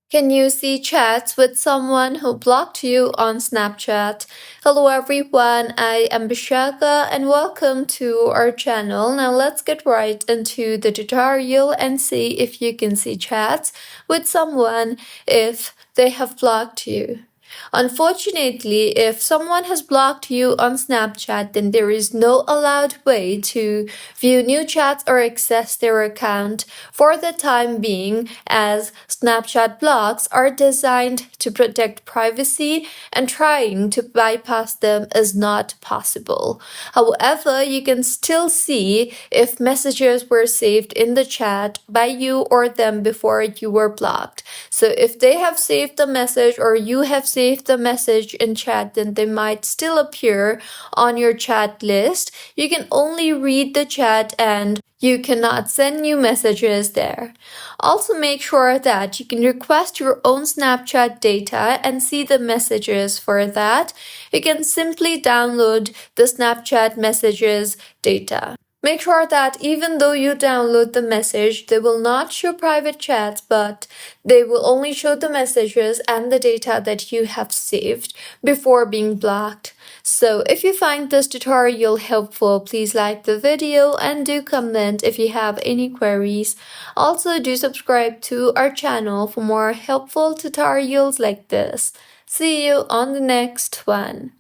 Can you see chats with someone who blocked you on Snapchat? Hello everyone, I am Bishaka and welcome to our channel. Now let's get right into the tutorial and see if you can see chats with someone if they have blocked you. Unfortunately, if someone has blocked you on Snapchat, then there is no allowed way to view new chats or access their account for the time being, as Snapchat blocks are designed to protect privacy and trying to bypass them is not possible. However, you can still see if messages were saved in the chat by you or them before you were blocked. So if they have saved the message or you have saved the message in chat, then they might still appear on your chat list. You can only read the chat and you cannot send new messages there. Also, make sure that you can request your own Snapchat data and see the messages. For that, you can simply download the Snapchat messages data. Make sure that even though you download the message, they will not show private chats, but they will only show the messages and the data that you have saved before being blocked. So if you find this tutorial helpful, please like the video and do comment if you have any queries. Also, do subscribe to our channel for more helpful tutorials like this. See you on the next one.